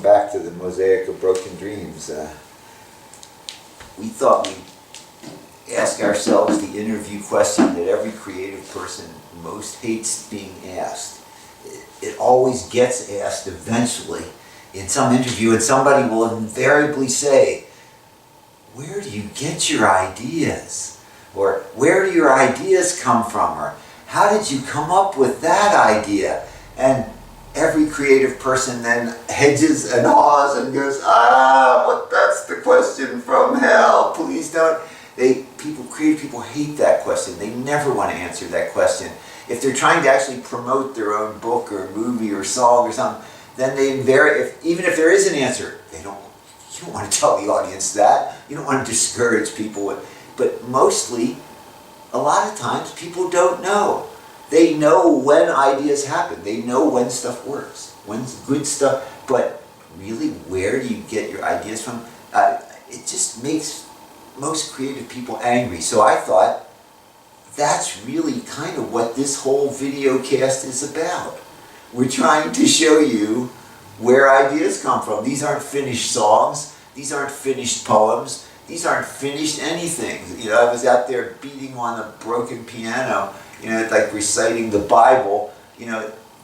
welcome back to the Mosaic of Broken Dreams. We thought we'd ask ourselves the interview question that every creative person most hates being asked. It always gets asked eventually in some interview, and somebody will invariably say, "Where do you get your ideas?" Or, "Where do your ideas come from?" Or, "How did you come up with that idea?" And every creative person then hedges and haws and goes, but that's the question from hell. Please don't. Creative people hate that question. They never want to answer that question. If they're trying to actually promote their own book or movie or song or something, then even if there is an answer, you don't want to tell the audience that. You don't want to discourage people. But mostly, a lot of times, people don't know. They know when ideas happen. They know when stuff works, when's good stuff. But really, where do you get your ideas from? It just makes most creative people angry. So I thought, that's really kind of what this whole video cast is about. We're trying to show you where ideas come from. These aren't finished songs. These aren't finished poems. These aren't finished anything. I was out there beating on a broken piano, like reciting the Bible.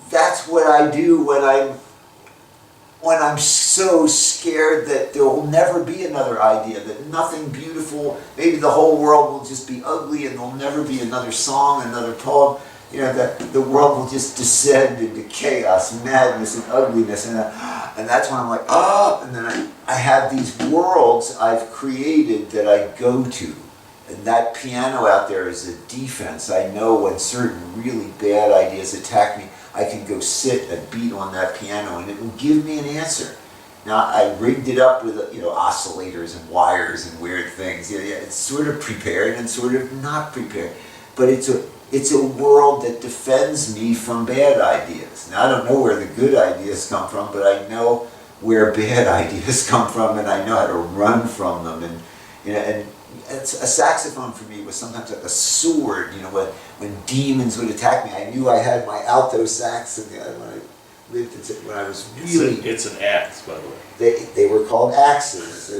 That's what I do when I'm so scared that there will never be another idea, that nothing beautiful, maybe the whole world will just be ugly and there'll never be another song, another poem. That the world will just descend into chaos, madness, and ugliness. And that's when I'm like, and then I have these worlds I've created that I go to. And that piano out there is a defense. I know when certain really bad ideas attack me, I can go sit and beat on that piano and it will give me an answer. Now, I rigged it up with oscillators and wires and weird things. It's sort of prepared and sort of not prepared. But it's a world that defends me from bad ideas. Now, I don't know where the good ideas come from, but I know where bad ideas come from, and I know how to run from them. And a saxophone for me was sometimes like a sword. When demons would attack me, I knew I had my alto sax. And when I was really, it's an axe, by the way. They were called axes.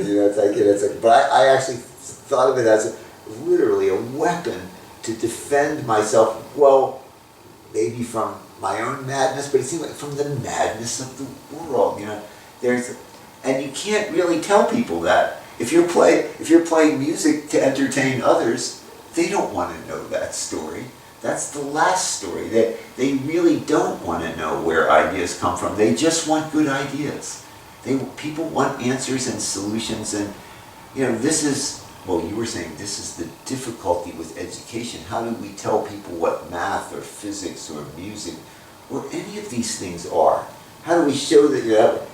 But I actually thought of it as literally a weapon to defend myself, well, maybe from my own madness, but it seemed like from the madness of the world. And you can't really tell people that. If you're playing music to entertain others, they don't want to know that story. That's the last story. They really don't want to know where ideas come from. They just want good ideas. People want answers and solutions, and this is. Well, you were saying this is the difficulty with education. How do we tell people what math or physics or music or any of these things are? How do we show that,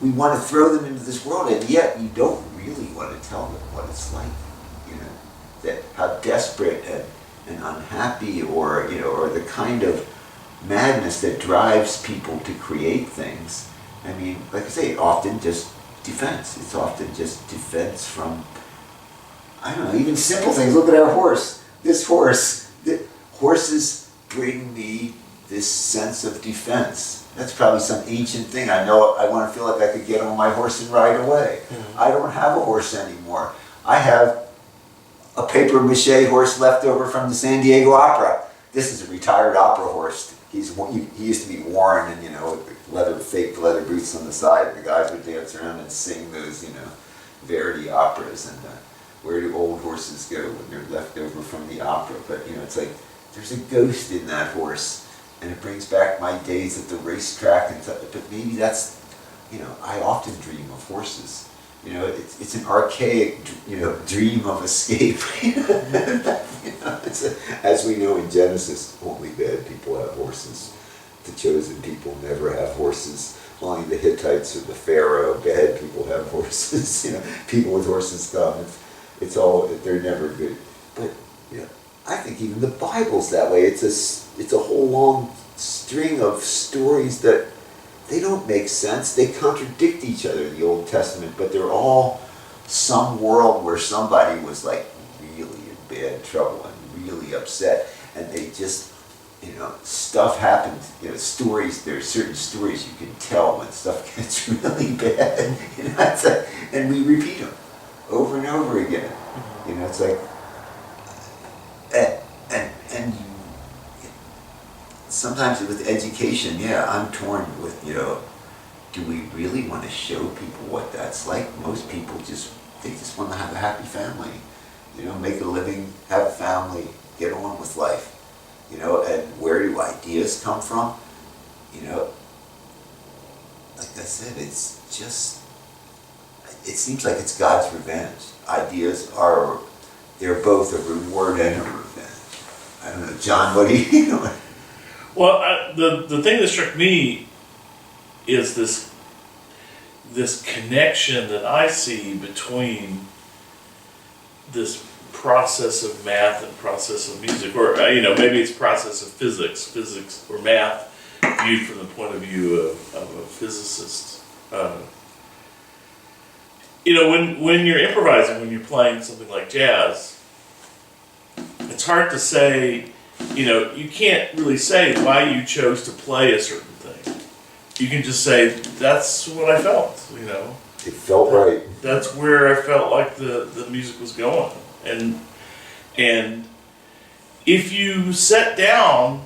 we want to throw them into this world, and yet you don't really want to tell them what it's like, that how desperate and unhappy or the kind of madness that drives people to create things. I mean, like I say, often just defense. It's often just defense from, I don't know, even simple things. Look at our horse. This horse. Horses bring me this sense of defense. That's probably some ancient thing. I know I want to feel like I could get on my horse and ride away. Mm-hmm. I don't have a horse anymore. I have a paper mache horse left over from the San Diego Opera. This is a retired opera horse. He used to be worn and, fake leather boots on the side, and the guys would dance around and sing those, Verdi operas, and where do old horses go when they're left over from the opera? But, it's like, there's a ghost in that horse, and it brings back my days at the racetrack, and but maybe that's, I often dream of horses. It's an archaic, dream of escape. As we know in Genesis, only bad people have horses. The chosen people never have horses. Only the Hittites or the Pharaoh, bad people have horses. People with horses come. It's all, they're never good. But I think even the Bible's that way. It's a whole long string of stories that they don't make sense. They contradict each other in the Old Testament, but they're all some world where somebody was like really in bad trouble and really upset, and they just stuff happens, stories, there's certain stories you can tell when stuff gets really bad, and we repeat them over and over again. It's like, and sometimes with education, I'm torn with, do we really want to show people what that's like? Most people they just want to have a happy family, make a living, have a family, get on with life. And where do ideas come from? Like I said, it seems like it's God's revenge. Ideas they're both a reward and a revenge. I don't know, John, what do you know? Well, the thing that struck me is this connection that I see between this process of math and process of music, or maybe it's process of physics or math viewed from the point of view of a physicist. When you're improvising, when you're playing something like jazz, it's hard to say. You can't really say why you chose to play a certain thing. You can just say that's what I felt. It felt right. That's where I felt like the music was going. And if you sat down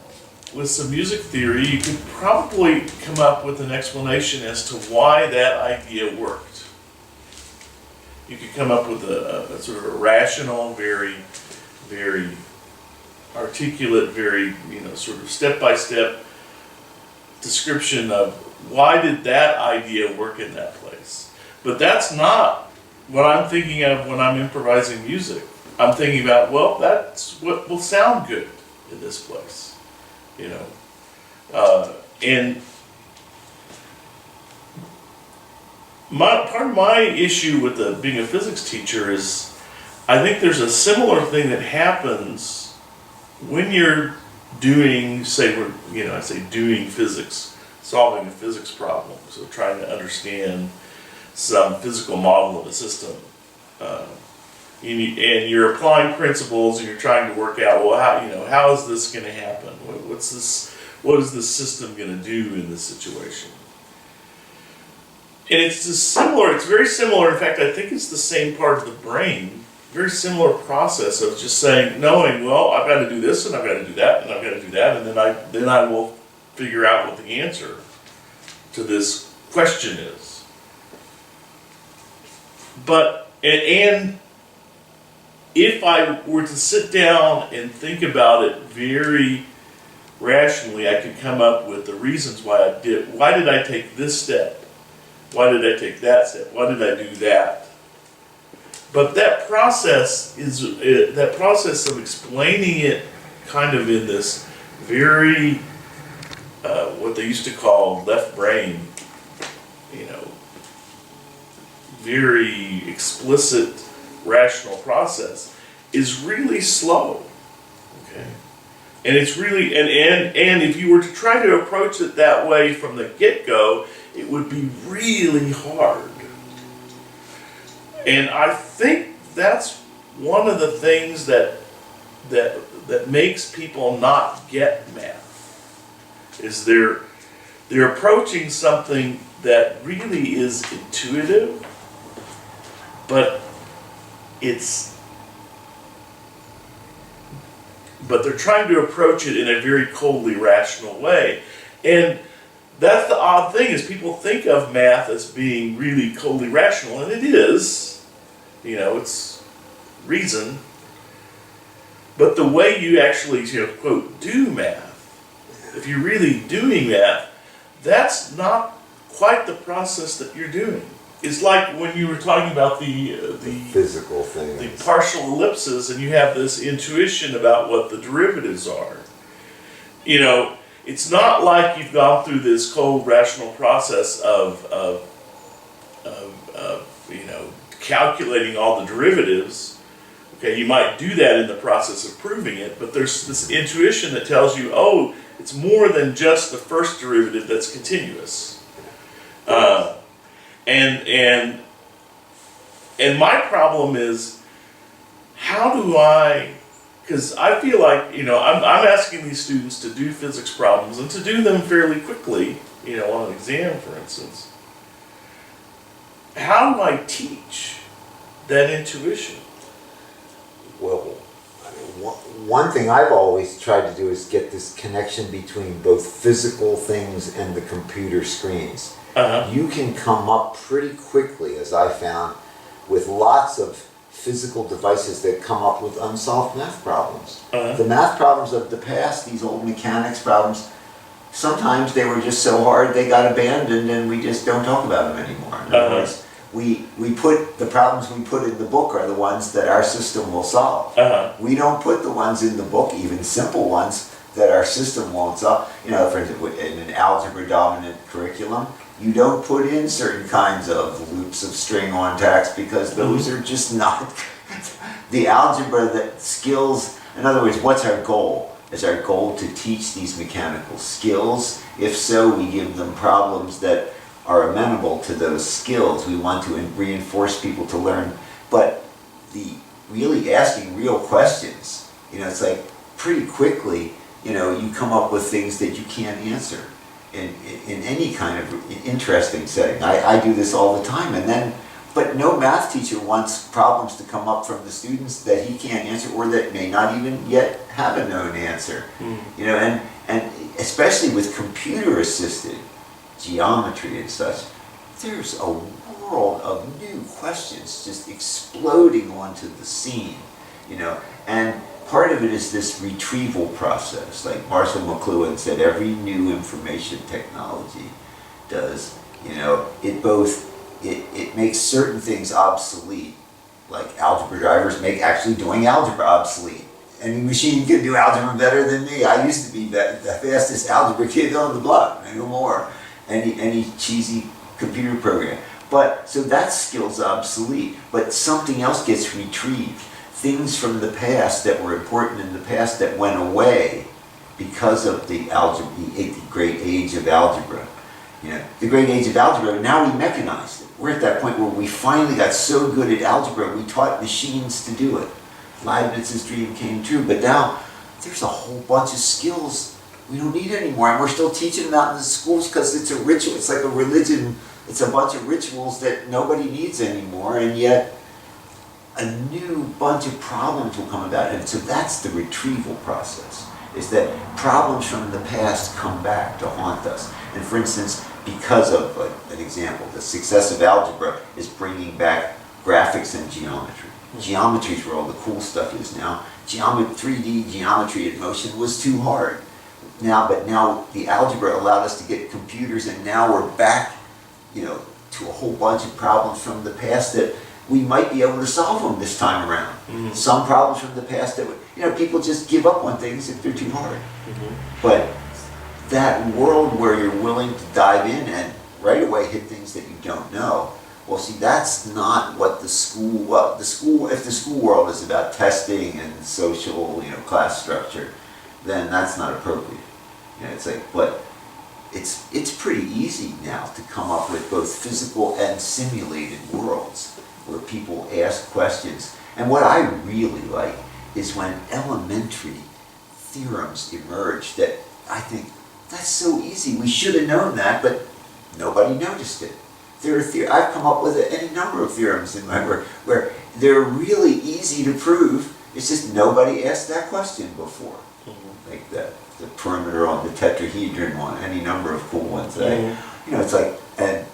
with some music theory, you could probably come up with an explanation as to why that idea worked. You could come up with a sort of a rational, very, very articulate, very, sort of step-by-step description of why did that idea work in that place. But that's not what I'm thinking of when I'm improvising music. I'm thinking about, well, that's what will sound good in this place, and part of my issue with being a physics teacher is, I think there's a similar thing that happens when you're doing, doing physics, solving a physics problem, so trying to understand some physical model of a system. And you're applying principles, and you're trying to work out, well, how is this going to happen? What is this system going to do in this situation? And it's very similar. In fact, I think it's the same part of the brain. Very similar process of just knowing, well, I've got to do this, and I've got to do that, and I've got to do that, and then I will figure out what the answer to this question is. But and if I were to sit down and think about it very rationally, I could come up with the reasons why I did. Why did I take this step? Why did I take that step? Why did I do that? But that process of explaining it kind of in this very, what they used to call left brain, very explicit, rational process is really slow, okay? And it's really, and if you were to try to approach it that way from the get-go, it would be really hard. And I think that's one of the things that makes people not get math, is they're approaching something that really is intuitive, but they're trying to approach it in a very coldly rational way. And that's the odd thing, is people think of math as being really coldly rational, and it is. It's reason. But the way you actually, quote, do math, if you're really doing math, that's not quite the process that you're doing. It's like when you were talking about the physical thing, the partial ellipses, and you have this intuition about what the derivatives are. It's not like you've gone through this cold rational process of calculating all the derivatives. Okay, you might do that in the process of proving it, but there's this intuition that tells you, oh, it's more than just the first derivative that's continuous. And my problem is, how do I Because I feel like, I'm asking these students to do physics problems and to do them fairly quickly, on an exam, for instance. How do I teach that intuition? Well, I mean, one thing I've always tried to do is get this connection between both physical things and the computer screens. Uh-huh. You can come up pretty quickly, as I found, with lots of physical devices that come up with unsolved math problems. Uh-huh. The math problems of the past, these old mechanics problems, sometimes they were just so hard they got abandoned and we just don't talk about them anymore. In other words, we put the problems we put in the book are the ones that our system will solve. Uh-huh. We don't put the ones in the book, even simple ones, that our system won't solve. For instance, in an algebra dominant curriculum, you don't put in certain kinds of loops of string on tacks because those are just not the algebra that skills. In other words, what's our goal? Is our goal to teach these mechanical skills? If so, we give them problems that are amenable to those skills. We want to reinforce people to learn. But the really asking real questions, it's like pretty quickly, you come up with things that you can't answer in any kind of interesting setting. I do this all the time, but no math teacher wants problems to come up from the students that he can't answer or that may not even yet have a known answer. And especially with computer assisted geometry and such, there's a world of new questions just exploding onto the scene, and part of it is this retrieval process. Like Marshall McLuhan said, every new information technology does, it makes certain things obsolete, like algebra drivers make actually doing algebra obsolete. Any machine can do algebra better than me. I used to be the fastest algebra kid on the block, no more. Any cheesy computer program. But, so that skill's obsolete, but something else gets retrieved. Things from the past that were important in the past that went away because of the great age of algebra. The great age of algebra, now we mechanized it. We're at that point where we finally got so good at algebra, we taught machines to do it. Leibniz's dream came true, but now there's a whole bunch of skills we don't need anymore, and we're still teaching them out in the schools because it's a ritual. It's like a religion. It's a bunch of rituals that nobody needs anymore, and yet a new bunch of problems will come about. And so that's the retrieval process, is that problems from the past come back to haunt us. And for instance, because of, like, an example, the success of algebra is bringing back graphics and geometry. Geometry is where all the cool stuff is now. 3D geometry in motion was too hard. But now the algebra allowed us to get computers, and now we're back, to a whole bunch of problems from the past that we might be able to solve them this time around. Mm-hmm. Some problems from the past that people just give up on things if they're too hard. Mm-hmm. But that world where you're willing to dive in and right away hit things that you don't know, well, see, that's not what if the school world is about testing and social, class structure, then that's not appropriate. It's like, but it's pretty easy now to come up with both physical and simulated worlds where people ask questions. And what I really like is when elementary theorems emerge that I think, that's so easy, we should have known that, but nobody noticed it. I've come up with any number of theorems in my work where they're really easy to prove, it's just nobody asked that question before. Mm-hmm. Like the perimeter on the tetrahedron one, any number of cool ones. Mm-hmm. It's like, and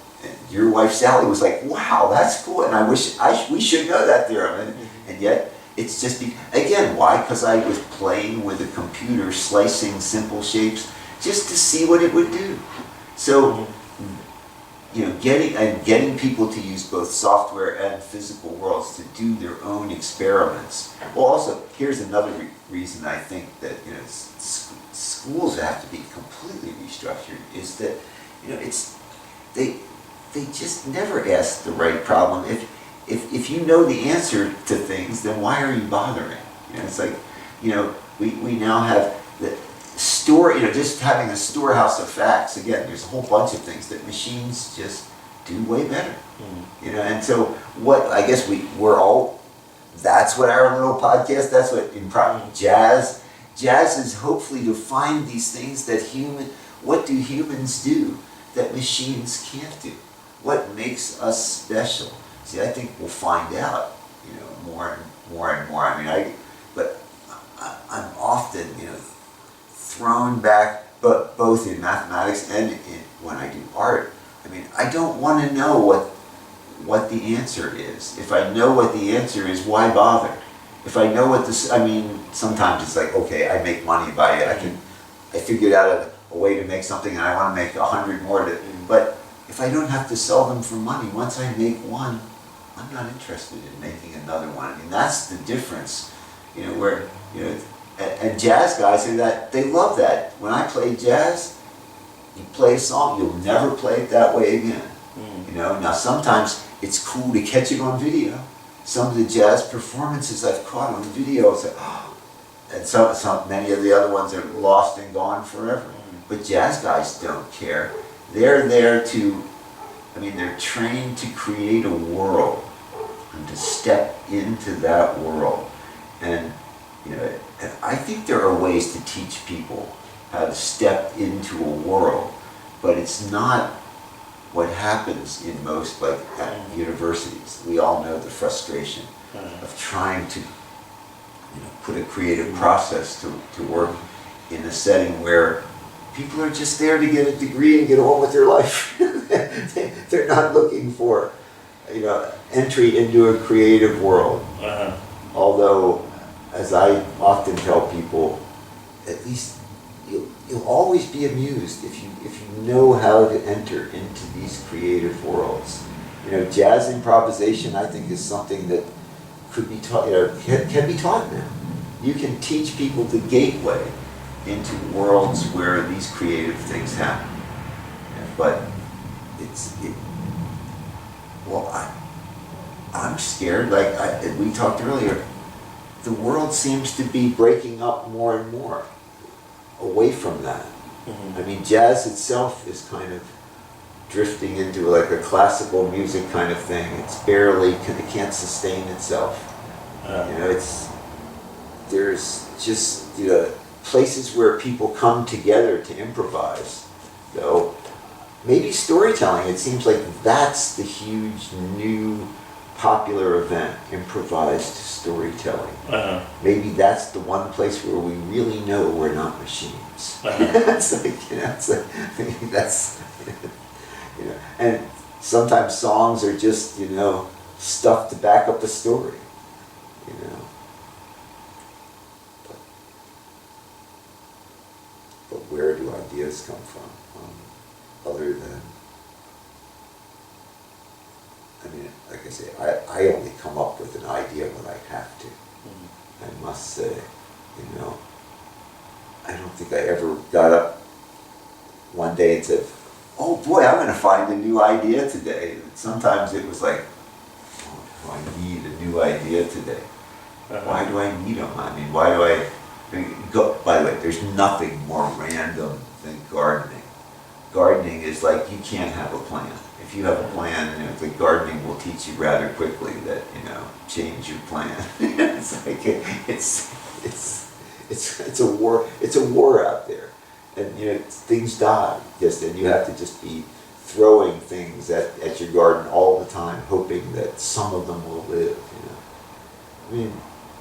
your wife Sally was like, wow, that's cool, and we should know that theorem, and yet it's just, again, why? Because I was playing with a computer, slicing simple shapes, just to see what it would do. So, getting people to use both software and physical worlds to do their own experiments. Well, also, here's another reason I think that schools have to be completely restructured, is that they just never ask the right problem. If you know the answer to things, then why are you bothering? It's like, we now have the just having a storehouse of facts. Again, there's a whole bunch of things that machines just do way better. And so what I guess we're all that's what our little podcast, that's what jazz is hopefully to find these things that what do humans do that machines can't do? What makes us special? See, I think we'll find out, more and more and more. But I'm often, thrown back, but both in mathematics and when I do art. I don't want to know what the answer is. If I know what the answer is, why bother? If I know what this, sometimes it's like, okay, I make money by it. I figured out a way to make something and I want to make 100 more. But if I don't have to sell them for money, once I make one, I'm not interested in making another one. That's the difference, and jazz guys say that, they love that. When I play jazz, you play a song, you'll never play it that way again. Now sometimes it's cool to catch it on video. Some of the jazz performances I've caught on video, it's like, oh, and many of the other ones are lost and gone forever. But jazz guys don't care. They're there to, they're trained to create a world and to step into that world. And, and I think there are ways to teach people how to step into a world, but it's not what happens in most, like at universities. We all know the frustration of trying to put a creative process to work in a setting where people are just there to get a degree and get on with their life. They're not looking for, entry into a creative world. Although, as I often tell people, at least you'll always be amused if you know how to enter into these creative worlds. Jazz improvisation, I think, is something that could be taught, can be taught now. You can teach people the gateway into worlds where these creative things happen. But I'm scared, like we talked earlier, the world seems to be breaking up more and more away from that. Jazz itself is kind of drifting into like a classical music kind of thing. It can't sustain itself. There's just, places where people come together to improvise. Maybe storytelling, it seems like that's the huge new popular event, improvised storytelling. Maybe that's the one place where we really know we're not machines. And sometimes songs are just, stuff to back up the story, But where do ideas come from? Other than, like I say, I only come up with an idea when I have to. I must say, I don't think I ever got up one day and said, oh boy, I'm going to find a new idea today. Sometimes it was like, oh, do I need a new idea today? Why do I need them? Why do I go? By the way, there's nothing more random than gardening. Gardening is like, you can't have a plan. If you have a plan, the gardening will teach you rather quickly that, change your plan. It's like, it's a war. It's a war out there. And, things die. And you have to just be throwing things at your garden all the time, hoping that some of them will live,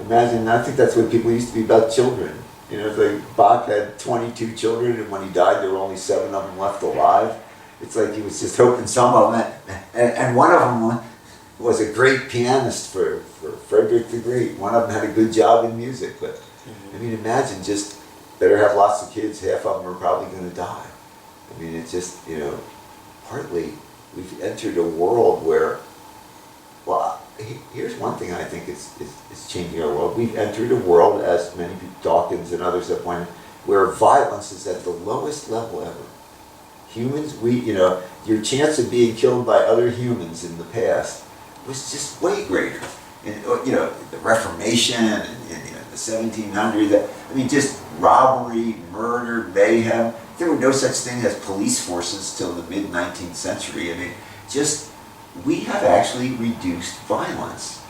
Imagine, I think that's what people used to be about children. Like Bach had 22 children, and when he died, there were only 7 of them left alive. It's like he was just hoping some of them, and one of them was a great pianist for Frederick the Great. One of them had a good job in music, but imagine just better have lots of kids. Half of them are probably going to die. It's just partly we've entered a world where, here's one thing I think is changing our world. We've entered a world, as many people, Dawkins and others have pointed, where violence is at the lowest level ever. Humans, your chance of being killed by other humans in the past was just way greater. And, the Reformation and the 1700s, just robbery, murder, mayhem. There were no such thing as police forces till the mid-19th century. We have actually reduced violence.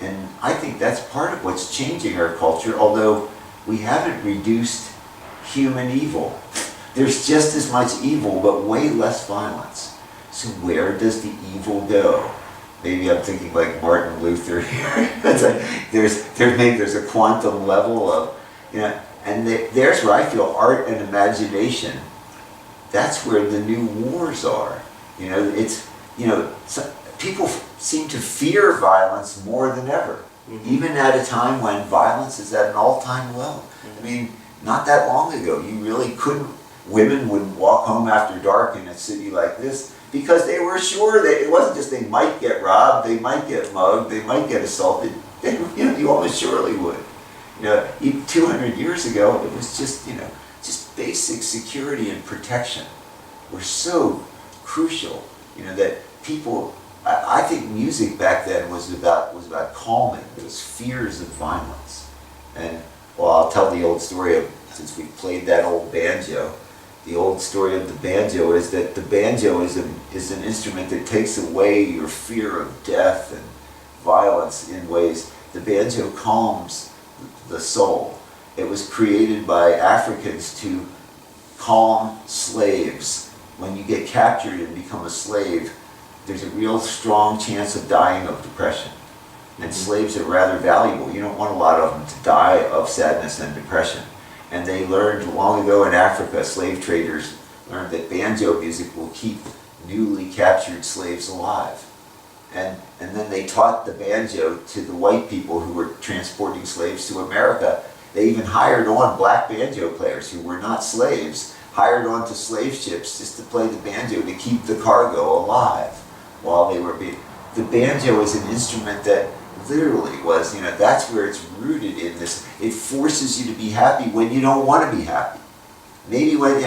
And I think that's part of what's changing our culture, although we haven't reduced human evil. There's just as much evil, but way less violence. So where does the evil go? Maybe I'm thinking like Martin Luther here. There's a quantum level of, and there's where I feel art and imagination, that's where the new wars are. People seem to fear violence more than ever, even at a time when violence is at an all-time low. I mean, not that long ago, women wouldn't walk home after dark in a city like this because they were sure that it wasn't just they might get robbed, they might get mugged, they might get assaulted. You almost surely would. 200 years ago, it was just basic security and protection were so crucial, that people, I think music back then was about calming those fears of violence. And, well, I'll tell the old story of, since we played that old banjo, the old story of the banjo is that the banjo is an instrument that takes away your fear of death and violence in ways. The banjo calms the soul. It was created by Africans to calm slaves. When you get captured and become a slave, there's a real strong chance of dying of depression. And slaves are rather valuable. You don't want a lot of them to die of sadness and depression. And they learned long ago in Africa, slave traders learned that banjo music will keep newly captured slaves alive. And then they taught the banjo to the white people who were transporting slaves to America. They even hired on black banjo players who were not slaves, hired on to slave ships just to play the banjo to keep the cargo alive while they were being... The banjo is an instrument that literally was, that's where it's rooted in this. It forces you to be happy when you don't want to be happy. Maybe when,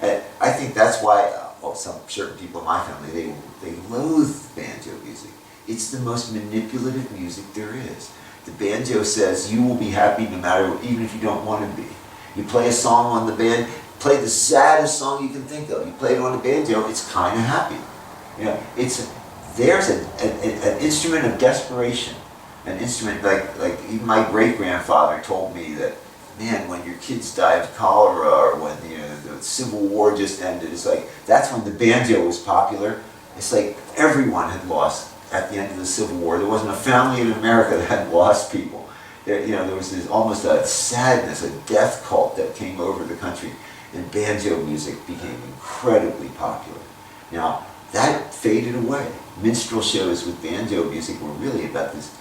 I think that's why, some certain people in my family, they loathe banjo music. It's the most manipulative music there is. The banjo says you will be happy no matter, even if you don't want to be. You play a song on the band, play the saddest song you can think of. You play it on the banjo, it's kind of happy. There's an instrument of desperation. An instrument like even my great-grandfather told me that, man, when your kids die of cholera or when the Civil War just ended, it's like, that's when the banjo was popular. It's like everyone had lost at the end of the Civil War. There wasn't a family in America that hadn't lost people. There was almost a sadness, a death cult that came over the country, and banjo music became incredibly popular. Now, that faded away. Minstrel shows with banjo music were really about this,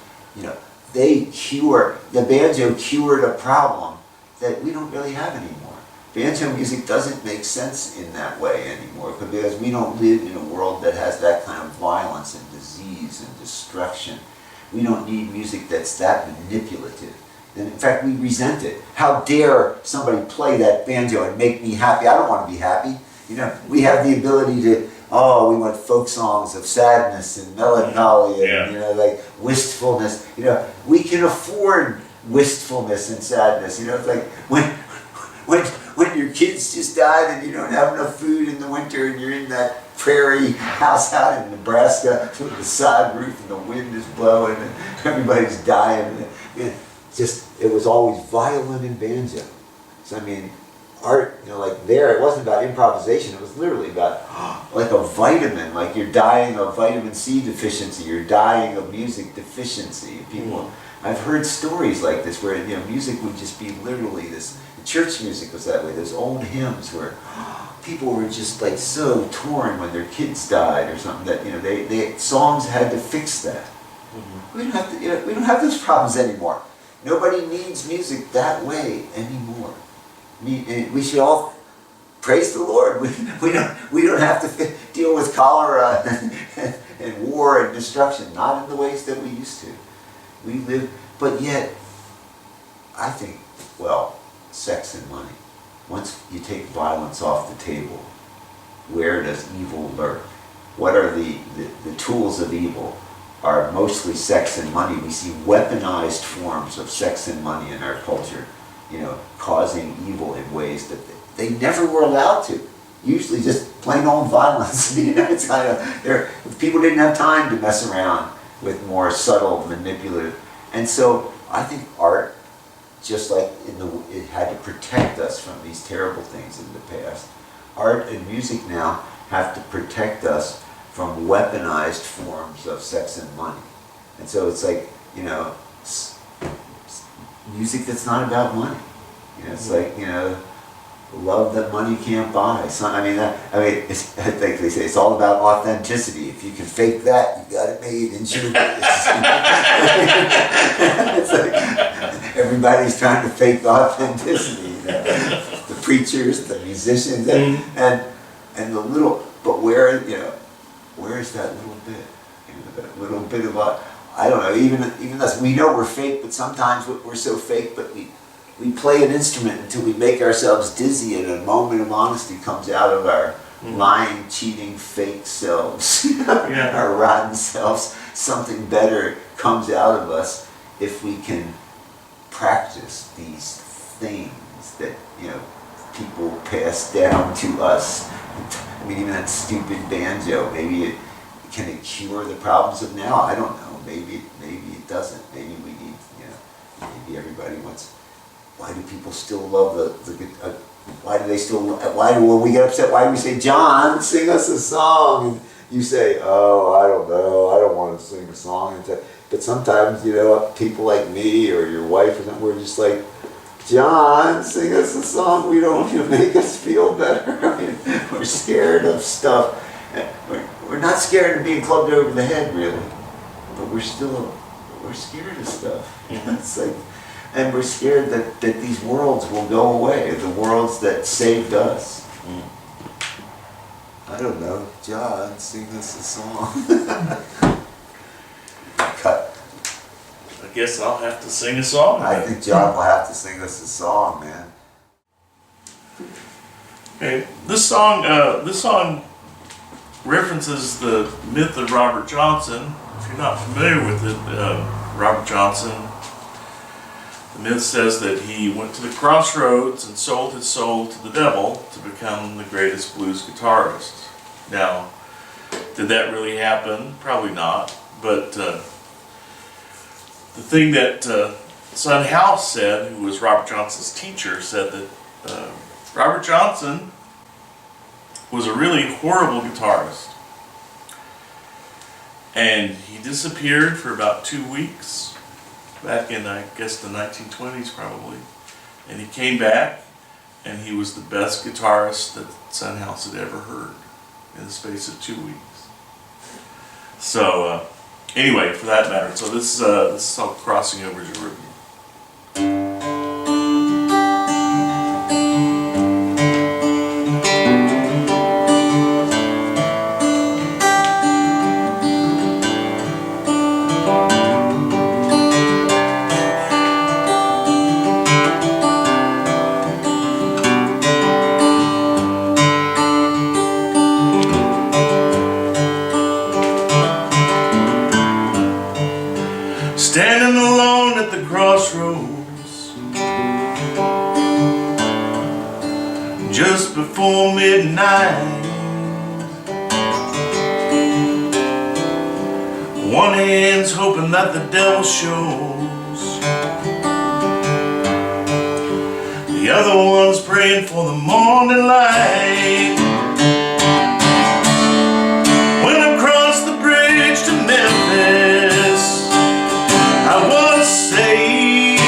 the banjo cured a problem that we don't really have anymore. Banjo music doesn't make sense in that way anymore because we don't live in a world that has that kind of violence and disease and destruction. We don't need music that's that manipulative. And in fact, we resent it. How dare somebody play that banjo and make me happy? I don't want to be happy. We have the ability to, we want folk songs of sadness and melancholy and, like wistfulness. We can afford wistfulness and sadness. It's like when your kids just died and you don't have enough food in the winter and you're in that prairie house out in Nebraska with the sod roof and the wind is blowing and everybody's dying. It was always violin and banjo. So art, it wasn't about improvisation, it was literally about like a vitamin, like you're dying of vitamin C deficiency, you're dying of music deficiency. People, I've heard stories like this where music would just be literally this. Church music was that way. Those old hymns where people were just like so torn when their kids died or something that songs had to fix that. We don't have to. We don't have those problems anymore. Nobody needs music that way anymore. We should all praise the Lord. We don't have to deal with cholera and war and destruction. Not in the ways that we used to. We live, but yet, I think, sex and money. Once you take violence off the table, where does evil lurk? What are the tools of evil? Are mostly sex and money. We see weaponized forms of sex and money in our culture, causing evil in ways that they never were allowed to. Usually just plain old violence. It's kind of, people didn't have time to mess around with more subtle, manipulative. And so I think art, just like it had to protect us from these terrible things in the past, art and music now have to protect us from weaponized forms of sex and money. And so it's like, you know, music that's not about money. You know, it's like, you know, love that money can't buy. So, it's, I think they say it's all about authenticity. If you can fake that, you got it made in show business. It's like everybody's trying to fake authenticity. You know? The preachers, the musicians, and the little. But where, you know, where is that little bit? You know, that little bit of I don't know. Even us, we know we're fake, but sometimes we're so fake, but we play an instrument until we make ourselves dizzy, and a moment of honesty comes out of our lying, cheating, fake selves, our rotten selves. Something better comes out of us if we can practice these things that, you know, people pass down to us. I mean, even that stupid banjo, maybe can it cure the problems of now? I don't know. Maybe it doesn't. Maybe we need, you know, maybe everybody wants. Why do people still love why do they still, when we get upset, why do we say, John, sing us a song? And you say, oh, I don't know, I don't want to sing a song. But sometimes, you know, people like me or your wife or something, we're just like, John, sing us a song. We don't want you to make us feel better. I mean, we're scared of stuff. We're not scared of being clubbed over the head, really. But we're scared of stuff. It's like, and we're scared that these worlds will go away, the worlds that saved us. I don't know. John, sing us a song. Cut. I guess I'll have to sing a song. I think John will have to sing us a song, man. Okay, this song references the myth of Robert Johnson. If you're not familiar with it, Robert Johnson, the myth says that he went to the crossroads and sold his soul to the devil to become the greatest blues guitarist. Now, did that really happen? Probably not. But the thing that Son House said, who was Robert Johnson's teacher, said that Robert Johnson was a really horrible guitarist. And he disappeared for about 2 weeks, back in, I guess, the 1920s probably. And he came back, and he was the best guitarist that Son House had ever heard in the space of 2 weeks. So, anyway, for that matter, so this is called Crossing Over Jerusalem. Standing alone at the crossroads, just before midnight. One hand's hoping that the devil shows, the other one's praying for the morning light. When I crossed the bridge to Memphis, I was saved.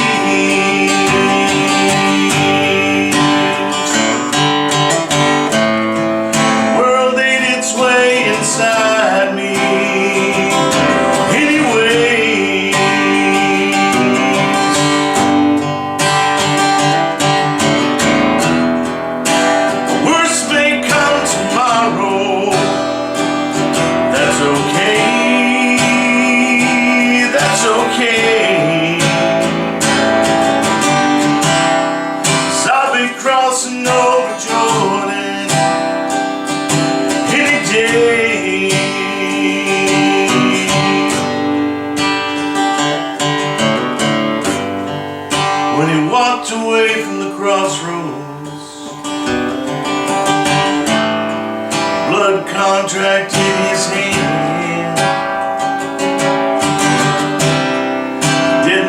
The world ate its way inside me. Anyways, worst may come tomorrow. That's okay. That's okay. 'Cause I'll be crossing over Jordan any day. When he walked away from the crossroads, blood contract in his hand, didn't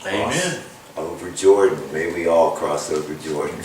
Amen. Over Jordan. May we all cross over Jordan.